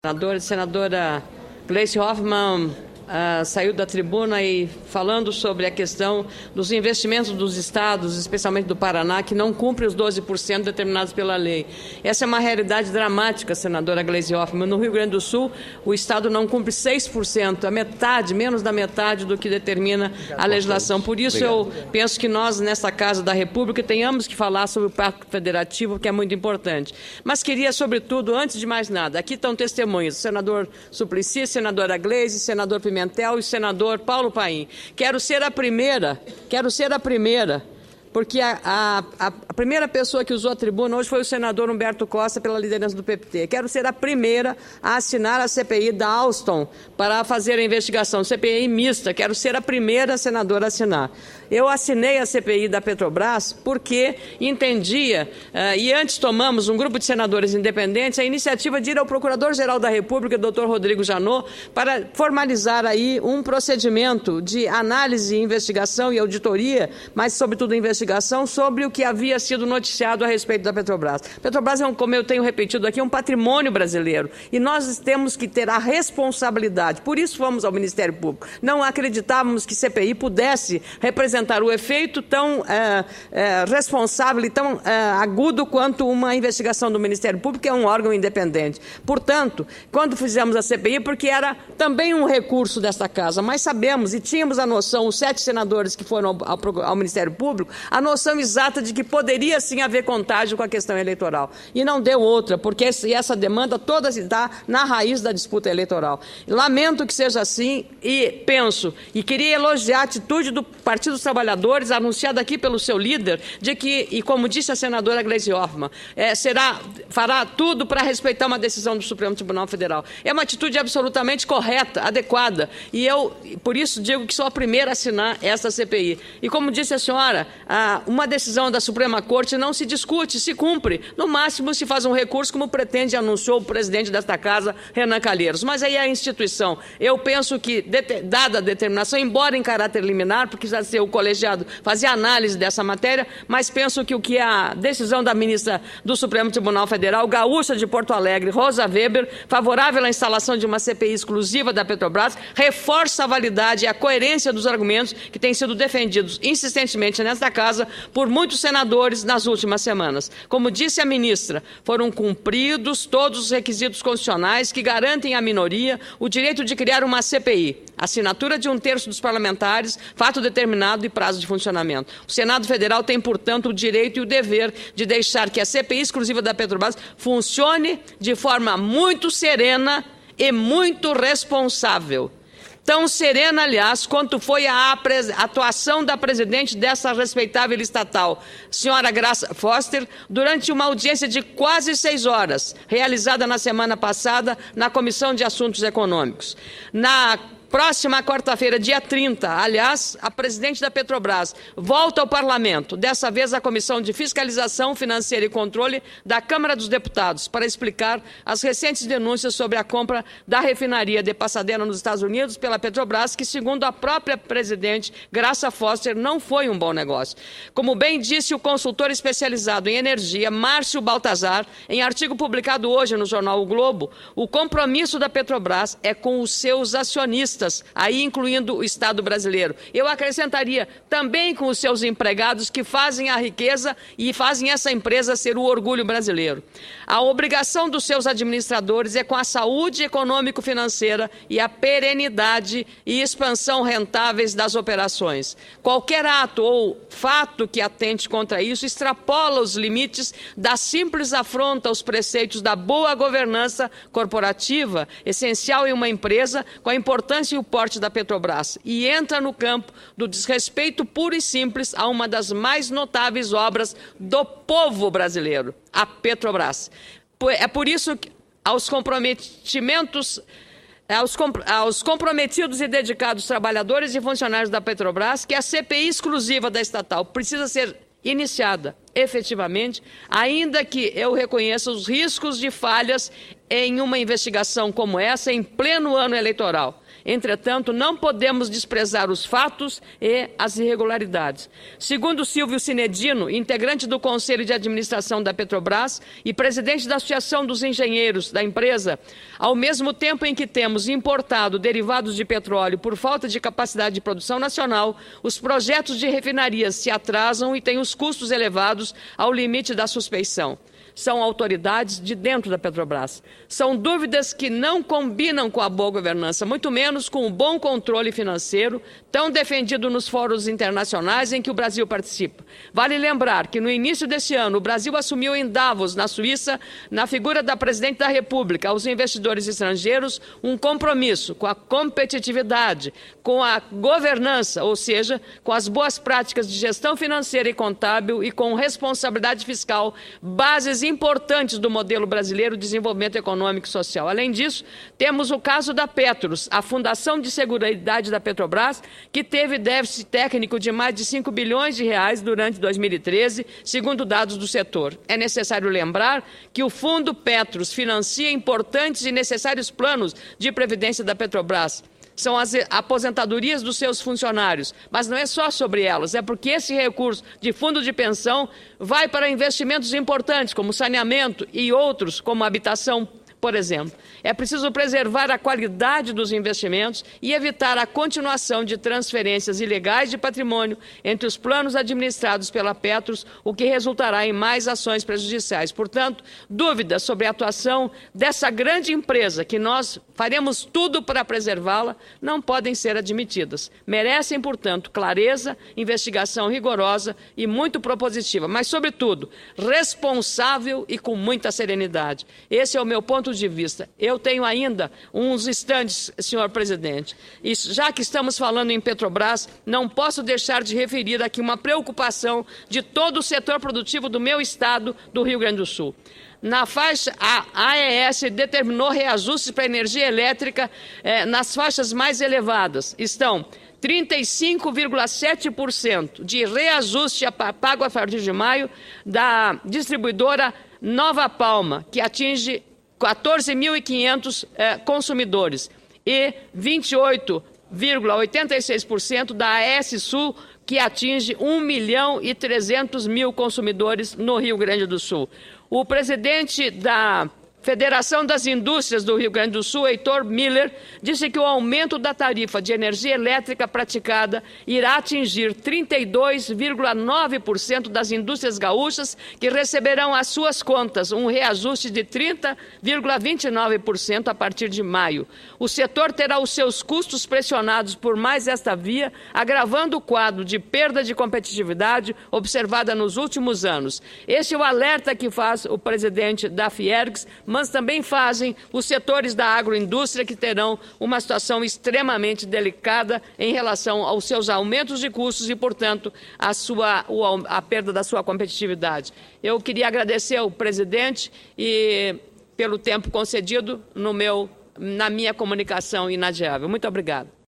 Senadora Gleisi Hoffmann saiu da tribuna e falando sobre a questão dos investimentos dos estados, especialmente do Paraná, que não cumprem os 12% determinados pela lei. Essa é uma realidade dramática, senadora Gleisi Hoffmann. No Rio Grande do Sul, o estado não cumpre 6%, a metade, menos da metade do que determina a legislação. Por isso, eu penso que nós, nessa Casa da República, tenhamos que falar sobre o Pacto Federativo, que é muito importante. Mas queria, sobretudo, antes de mais nada, aqui estão testemunhos, o senador Suplicy, senadora Gleisi, senador Pimentel e o senador Paulo Paim. Quero ser a primeira, porque a primeira pessoa que usou a tribuna hoje foi o senador Humberto Costa, pela liderança do PPT. Quero ser a primeira a assinar a CPI da Alstom para fazer a investigação, CPI mista. Quero ser a primeira senadora a assinar. Eu assinei a CPI da Petrobras porque entendia, e antes tomamos, um grupo de senadores independentes, a iniciativa de ir ao Procurador-Geral da República, Dr. Rodrigo Janot, para formalizar aí um procedimento de análise, investigação e auditoria, mas, sobretudo, investigação sobre o que havia sido noticiado a respeito da Petrobras. Petrobras, como eu tenho repetido aqui, é um patrimônio brasileiro e nós temos que ter a responsabilidade. Por isso fomos ao Ministério Público. Não acreditávamos que CPI pudesse representar o efeito tão responsável e tão agudo quanto uma investigação do Ministério Público, que é um órgão independente. Portanto, quando fizemos a CPI, porque era também um recurso desta Casa, mas sabemos e tínhamos a noção, os 7 senadores que foram ao Ministério Público, a noção exata de que poderia sim haver contágio com a questão eleitoral. E não deu outra, porque essa demanda toda se dá na raiz da disputa eleitoral. Lamento que seja assim e penso, e queria elogiar a atitude do Partido dos Trabalhadores, anunciada aqui pelo seu líder, de que, e como disse a senadora Gleisi Hoffmann, fará tudo para respeitar uma decisão do Supremo Tribunal Federal. É uma atitude absolutamente correta, adequada, e eu, por isso, digo que sou a primeira a assinar esta CPI. E como disse a senhora, uma decisão da Suprema Corte não se discute, se cumpre. No máximo, se faz um recurso, como pretende e anunciou o presidente desta Casa, Renan Calheiros. Mas aí é a instituição. Eu penso que, dada a determinação, embora em caráter liminar, porque já ser o colegiado fazer análise dessa matéria, mas penso que o que a decisão da ministra do Supremo Tribunal Federal, gaúcha de Porto Alegre, Rosa Weber, favorável à instalação de uma CPI exclusiva da Petrobras, reforça a validade e a coerência dos argumentos que têm sido defendidos insistentemente nesta Casa por muitos senadores nas últimas semanas. Como disse a ministra, foram cumpridos todos os requisitos constitucionais que garantem à minoria o direito de criar uma CPI, assinatura de 1/3 dos parlamentares, fato determinado e prazo de funcionamento. O Senado Federal tem, portanto, o direito e o dever de deixar que a CPI exclusiva da Petrobras funcione de forma muito serena e muito responsável. Tão serena, aliás, quanto foi a atuação da presidente dessa respeitável estatal, senhora Graça Foster, durante uma audiência de quase 6 horas, realizada na semana passada na Comissão de Assuntos Econômicos. Na próxima quarta-feira, dia 30, aliás, a presidente da Petrobras volta ao Parlamento, dessa vez a Comissão de Fiscalização Financeira e Controle da Câmara dos Deputados, para explicar as recentes denúncias sobre a compra da refinaria de Pasadena nos Estados Unidos pela Petrobras, que, segundo a própria presidente Graça Foster, não foi um bom negócio. Como bem disse o consultor especializado em energia, Márcio Baltazar, em artigo publicado hoje no jornal O Globo, o compromisso da Petrobras é com os seus acionistas, aí incluindo o Estado brasileiro. Eu acrescentaria também com os seus empregados que fazem a riqueza e fazem essa empresa ser o orgulho brasileiro. A obrigação dos seus administradores é com a saúde econômico-financeira e a perenidade e expansão rentáveis das operações. Qualquer ato ou fato que atente contra isso extrapola os limites da simples afronta aos preceitos da boa governança corporativa, essencial em uma empresa com a importância e o porte da Petrobras, e entra no campo do desrespeito puro e simples a uma das mais notáveis obras do povo brasileiro, a Petrobras. É por isso que aos comprometidos e dedicados trabalhadores e funcionários da Petrobras, que a CPI exclusiva da estatal precisa ser iniciada efetivamente, ainda que eu reconheça os riscos de falhas em uma investigação como essa em pleno ano eleitoral. Entretanto, não podemos desprezar os fatos e as irregularidades. Segundo Silvio Cinedino, integrante do Conselho de Administração da Petrobras e presidente da Associação dos Engenheiros da empresa, ao mesmo tempo em que temos importado derivados de petróleo por falta de capacidade de produção nacional, os projetos de refinarias se atrasam e têm os custos elevados ao limite da suspeição. São autoridades de dentro da Petrobras. São dúvidas que não combinam com a boa governança, muito menos com o bom controle financeiro, tão defendido nos fóruns internacionais em que o Brasil participa. Vale lembrar que no início desse ano, o Brasil assumiu em Davos, na Suíça, na figura da Presidente da República, aos investidores estrangeiros, um compromisso com a competitividade, com a governança, ou seja, com as boas práticas de gestão financeira e contábil e com responsabilidade fiscal, bases importantes do modelo brasileiro de desenvolvimento econômico e social. Além disso, temos o caso da Petros, a Fundação de Seguridade da Petrobras, que teve déficit técnico de mais de 5 bilhões de reais durante 2013, segundo dados do setor. É necessário lembrar que o Fundo Petros financia importantes e necessários planos de previdência da Petrobras. São as aposentadorias dos seus funcionários, mas não é só sobre elas, é porque esse recurso de fundo de pensão vai para investimentos importantes, como saneamento e outros, como habitação, por exemplo. É preciso preservar a qualidade dos investimentos e evitar a continuação de transferências ilegais de patrimônio entre os planos administrados pela Petros, o que resultará em mais ações prejudiciais. Portanto, dúvidas sobre a atuação dessa grande empresa, que nós faremos tudo para preservá-la, não podem ser admitidas. Merecem, portanto, clareza, investigação rigorosa e muito propositiva, mas, sobretudo, responsável e com muita serenidade. Esse é o meu ponto de vista. Eu tenho ainda uns instantes, senhor presidente. E já que estamos falando em Petrobras, não posso deixar de referir aqui uma preocupação de todo o setor produtivo do meu estado, do Rio Grande do Sul. Na faixa, a AES determinou reajustes para a energia elétrica nas faixas mais elevadas. Estão 35,7% de reajuste pago a partir de maio da distribuidora Nova Palma, que atinge 14.500 consumidores, e 28,86% da AES Sul, que atinge 1.300.000 consumidores no Rio Grande do Sul. O presidente da Federação das Indústrias do Rio Grande do Sul, Heitor Miller, disse que o aumento da tarifa de energia elétrica praticada irá atingir 32,9% das indústrias gaúchas, que receberão às suas contas um reajuste de 30,29% a partir de maio. O setor terá os seus custos pressionados por mais esta via, agravando o quadro de perda de competitividade observada nos últimos anos. Este é o alerta que faz o presidente da Fiergs, mas também fazem os setores da agroindústria, que terão uma situação extremamente delicada em relação aos seus aumentos de custos e, portanto, a perda da sua competitividade. Eu queria agradecer ao presidente pelo tempo concedido na minha comunicação inadiável. Muito obrigado.